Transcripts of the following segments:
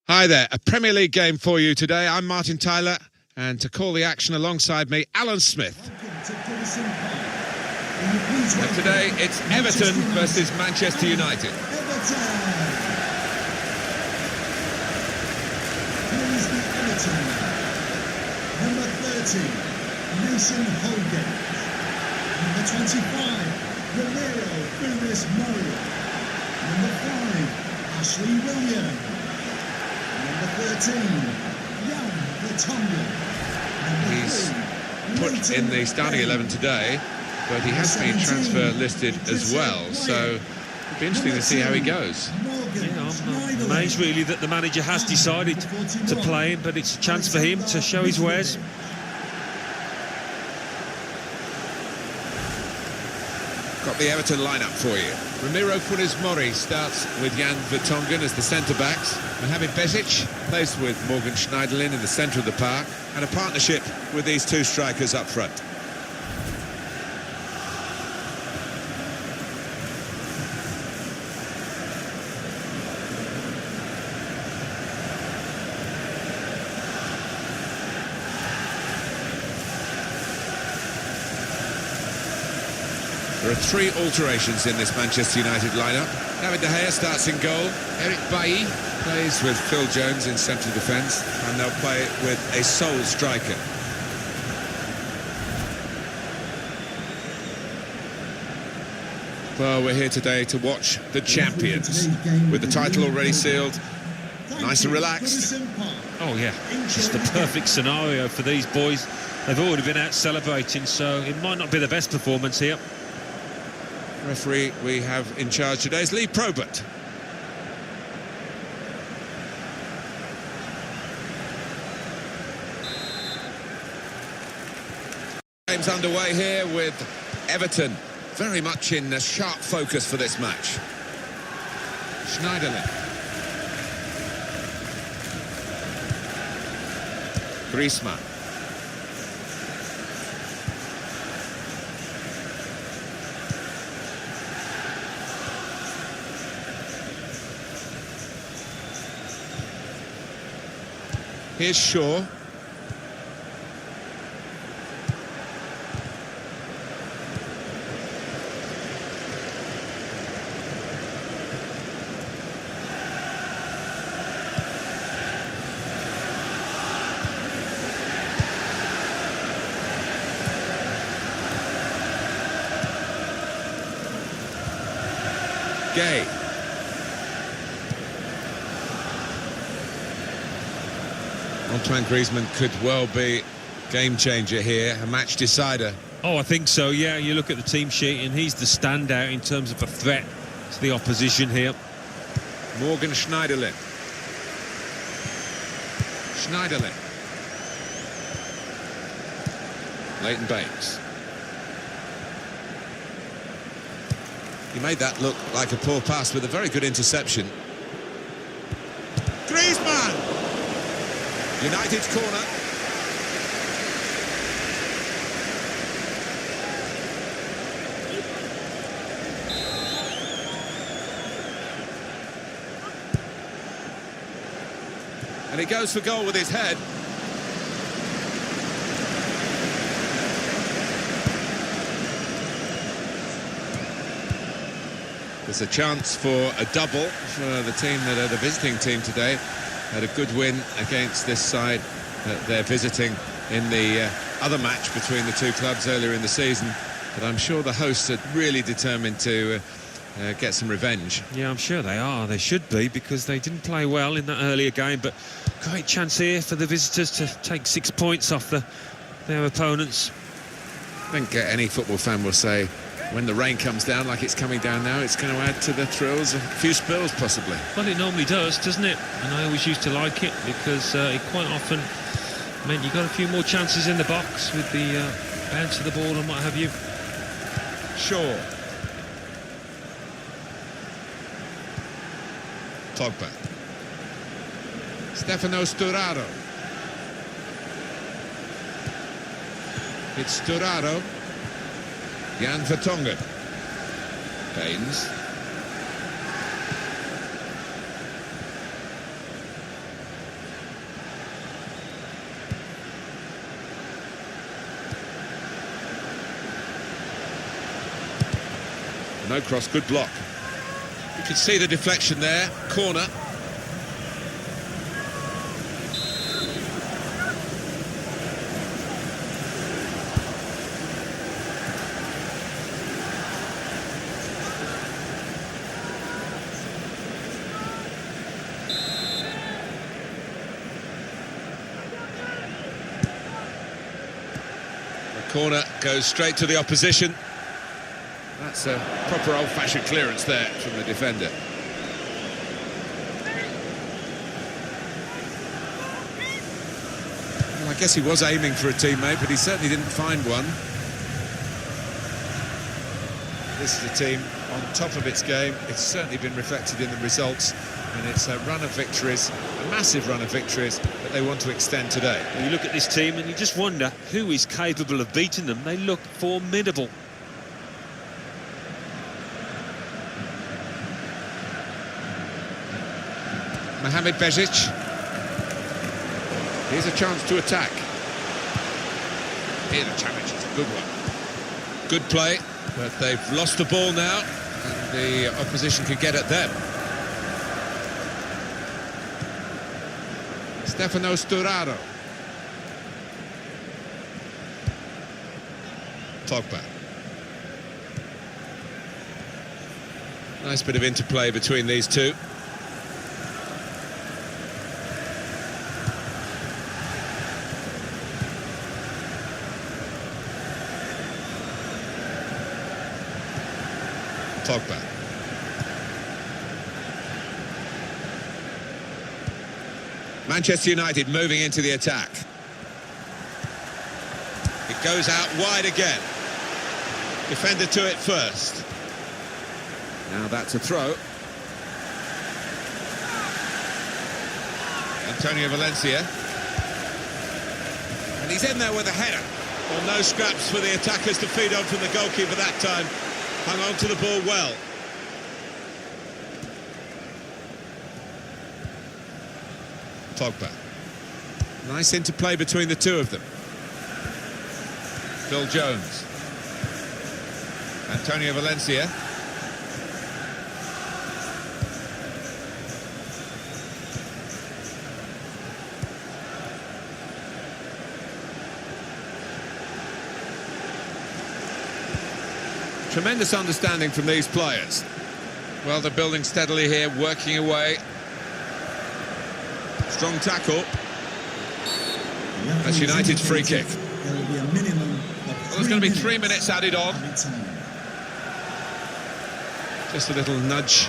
Hi there, a Premier League game for you today. I'm Martin Tyler, and to call the action alongside me, Alan Smith. And today it's Everton versus Manchester United. Here's the Everton. Number 30, Mason Holgate. Number 25, Romero Funes Mori. Number 5, Ashley Williams. Number 13, Jan Vertonghen. He's put in the starting 11 today, but he has been transfer listed as well, so it'll be interesting to see how he goes. I'm amazed really that the manager has decided to play him, but it's a chance for him to show his wares. Got the Everton lineup for you. Romero Funes Mori starts with Jan Vertonghen as the centre-backs. Mohamed Bezic plays with Morgan Schneiderlin in the centre of the park, and a partnership with these two strikers up front. There are three alterations in this Manchester United lineup. David De Gea starts in goal. Eric Bailly plays with Phil Jones in central defence, and they'll play with a sole striker. Well, we're here today to watch the champions, with the title already sealed, nice and relaxed. Oh yeah, just the perfect scenario for these boys. They've already been out celebrating, so it might not be the best performance here. Referee we have in charge today is Lee Probert. Game's underway here with Everton very much in sharp focus for this match. Schneiderlin. Griezmann. Here's Shaw. Gay. Antoine Griezmann could well be game changer here, a match decider. Oh, I think so, yeah. You look at the team sheet and he's the standout in terms of a threat to the opposition here. Morgan Schneiderlin. Schneiderlin. Leighton Baines. He made that look like a poor pass with a very good interception. Griezmann! United's corner. And he goes for goal with his head. There's a chance for a double for the team that are the visiting team today. Had a good win against this side that they're visiting in the other match between the two clubs earlier in the season. But I'm sure the hosts are really determined to get some revenge. Yeah, I'm sure they are. They should be, because they didn't play well in that earlier game. But great chance here for the visitors to take 6 points off their opponents. I think any football fan will say, when the rain comes down like it's coming down now, it's going to add to the thrills, a few spills possibly. Well, it normally does, doesn't it? And I always used to like it, because it quite often meant you got a few more chances in the box with the bounce of the ball and what have you. Shaw. Pogba. Stefano Sturaro. It's Sturaro. Jan Vertonghen. Baines. No cross, good block. You can see the deflection there, corner. The corner goes straight to the opposition. That's a proper old-fashioned clearance there from the defender. Well, I guess he was aiming for a teammate, but he certainly didn't find one. This is a team on top of its game. It's certainly been reflected in the results, and it's a run of victories, a massive run of victories that they want to extend today. Well, you look at this team and you just wonder who is capable of beating them. They look formidable. Mohamed Bezic. Here's a chance to attack. Here the challenge is a good one. Good play, but they've lost the ball now, and the opposition can get at them. Stefano Sturaro. Pogba. Nice bit of interplay between these two. Pogba. Manchester United moving into the attack. It goes out wide again. Defender to it first. Now that's a throw. Antonio Valencia. And he's in there with a header. Well, no scraps for the attackers to feed on from the goalkeeper that time. Hung on to the ball well. Pogba. Nice interplay between the two of them. Phil Jones. Antonio Valencia. Tremendous understanding from these players. Well, they're building steadily here, working away. Strong tackle. That's United's free kick. There will be a minimum of Well, there's going to be 3 minutes added on. added time. Just a little nudge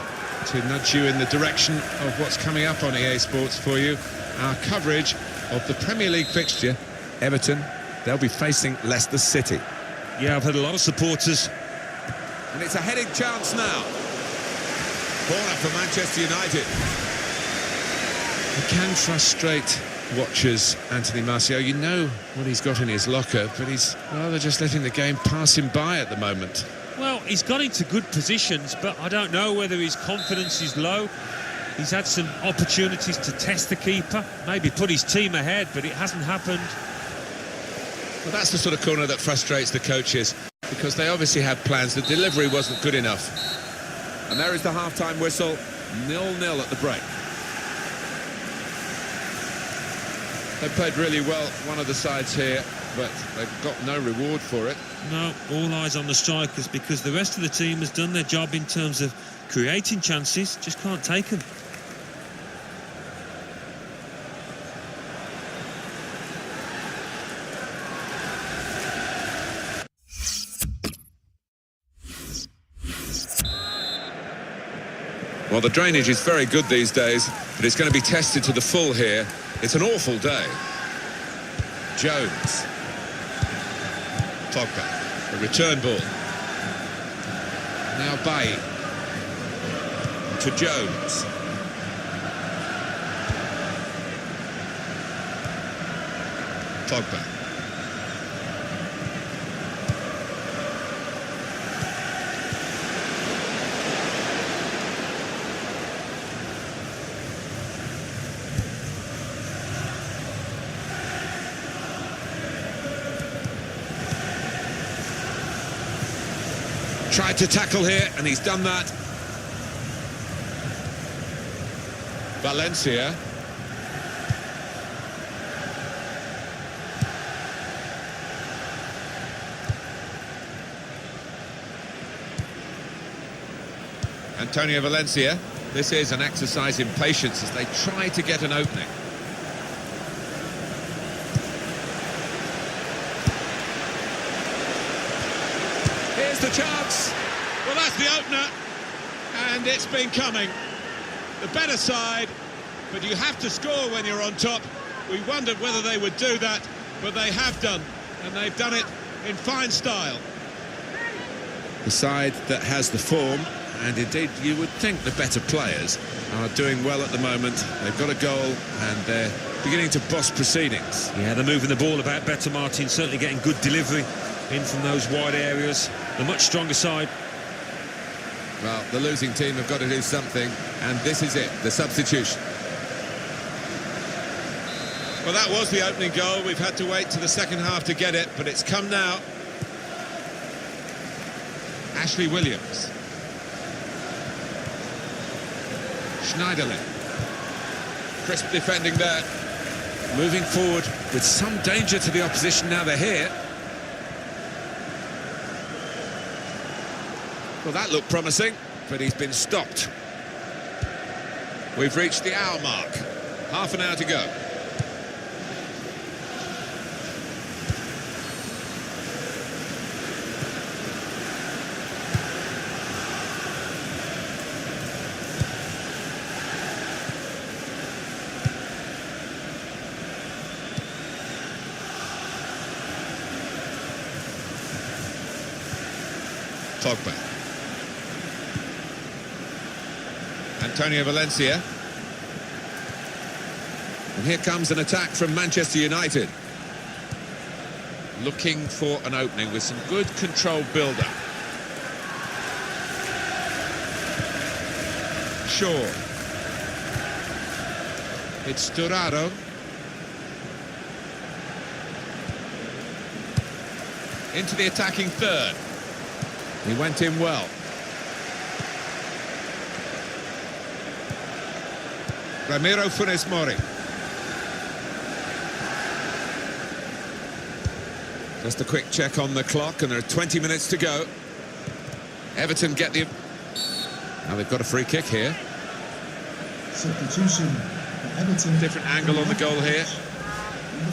to nudge you in the direction of what's coming up on EA Sports for you. Our coverage of the Premier League fixture. Everton, they'll be facing Leicester City. Yeah, I've had a lot of supporters. And it's a heading chance now. Corner for Manchester United. It can frustrate watchers, Anthony Martial. You know what he's got in his locker, but he's rather just letting the game pass him by at the moment. Well, he's got into good positions, but I don't know whether his confidence is low. He's had some opportunities to test the keeper, maybe put his team ahead, but it hasn't happened. Well, that's the sort of corner that frustrates the coaches, because they obviously had plans. The delivery wasn't good enough. And there is the half-time whistle, 0-0 at the break. They played really well, one of the sides here, but they've got no reward for it. No, all eyes on the strikers, because the rest of the team has done their job in terms of creating chances, just can't take them. Well, the drainage is very good these days, but it's going to be tested to the full here. It's an awful day. Jones. Pogba. The return ball. Now Bailly. To Jones. Pogba. Tried to tackle here, and he's done that. Valencia. Antonio Valencia. This is an exercise in patience as they try to get an opening. Here's the chance. Well, that's the opener, and it's been coming. The better side, but you have to score when you're on top. We wondered whether they would do that, but they have done, and they've done it in fine style. The side that has the form, and indeed you would think the better players, are doing well at the moment. They've got a goal and they're beginning to boss proceedings. Yeah, they're moving the ball about better, Martin, certainly getting good delivery in from those wide areas. The much stronger side. Well, the losing team have got to do something, and this is it, the substitution. Well, that was the opening goal. We've had to wait to the second half to get it, but it's come now. Ashley Williams. Schneiderlin. Crisp defending there. Moving forward with some danger to the opposition now they're here. Well, that looked promising, but he's been stopped. We've reached the hour mark. Half an hour to go. Pogba. Antonio Valencia. And here comes an attack from Manchester United. Looking for an opening with some good controlled build-up. Shaw. It's Dorado. Into the attacking third. He went in well. Ramiro Funes Mori. Just a quick check on the clock, and there are 20 minutes to go. Everton get the... Now they've got a free kick here. Substitution for Everton. Different angle on the goal here.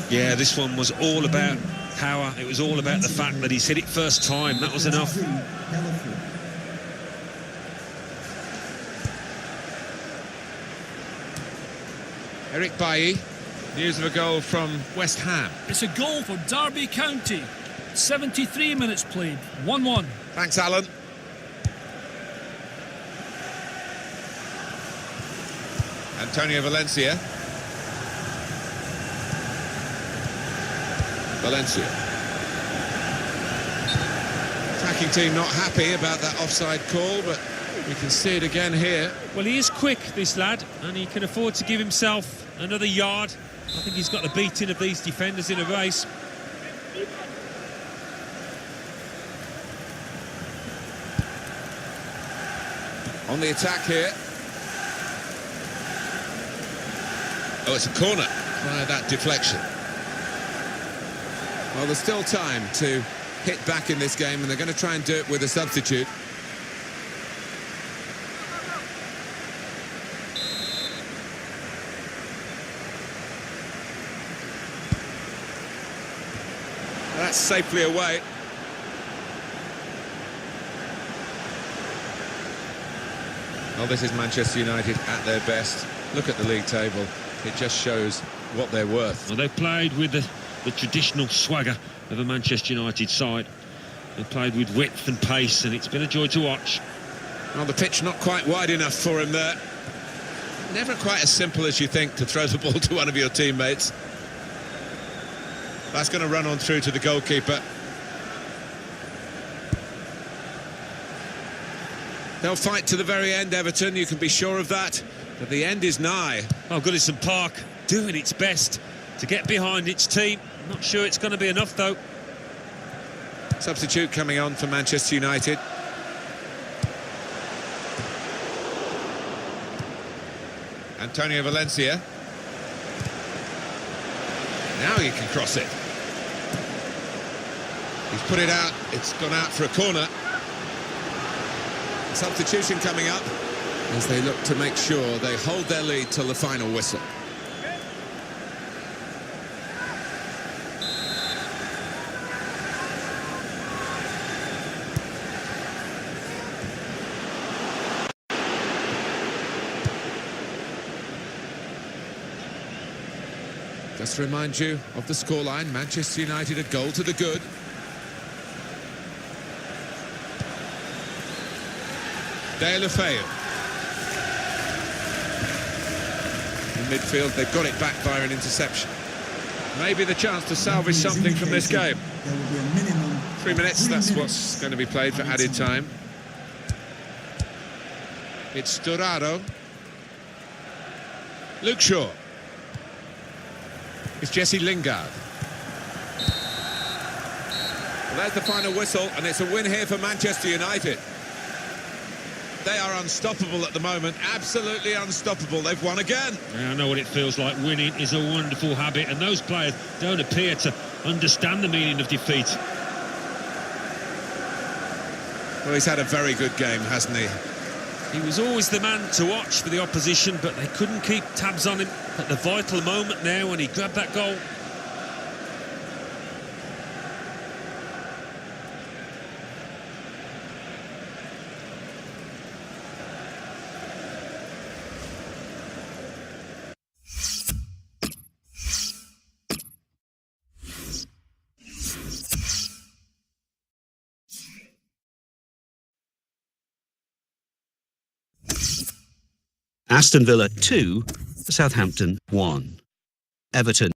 Yeah, this one was all about power. It was all about the fact that he's hit it first time. That was enough. Eric Bailly, news of a goal from West Ham. It's a goal for Derby County. 73 minutes played, 1-1. Thanks, Alan. Antonio Valencia. Valencia. Attacking team not happy about that offside call, but we can see it again here. Well, he is quick, this lad, and he can afford to give himself another yard. I think he's got the beating of these defenders in a race. On the attack here. Oh, it's a corner via that deflection. Well, there's still time to hit back in this game, and they're going to try and do it with a substitute. That's safely away. Well, this is Manchester United at their best. Look at the league table. It just shows what they're worth. Well, they played with the traditional swagger of a Manchester United side. They played with width and pace, and it's been a joy to watch. Well, the pitch not quite wide enough for him there. Never quite as simple as you think to throw the ball to one of your teammates. That's going to run on through to the goalkeeper. They'll fight to the very end, Everton, you can be sure of that. But the end is nigh. Oh, Goodison Park doing its best to get behind its team. Not sure it's going to be enough, though. Substitute coming on for Manchester United. Antonio Valencia. Now he can cross it. He's put it out. It's gone out for a corner. Substitution coming up as they look to make sure they hold their lead till the final whistle. Just to remind you of the scoreline, Manchester United a goal to the good. Deulofeu. In midfield, they've got it back via an interception. Maybe the chance to salvage something from this game. There will be a minimum 3 minutes, that's what's going to be played for added time. It's Sturaro. Luke Shaw. It's Jesse Lingard. Well, there's the final whistle, and it's a win here for Manchester United. They are unstoppable at the moment, absolutely unstoppable. They've won again. Yeah, I know what it feels like. Winning is a wonderful habit, and those players don't appear to understand the meaning of defeat. Well, he's had a very good game, hasn't he? He was always the man to watch for the opposition, but they couldn't keep tabs on him at the vital moment now when he grabbed that goal. Aston Villa 2, Southampton 1. Everton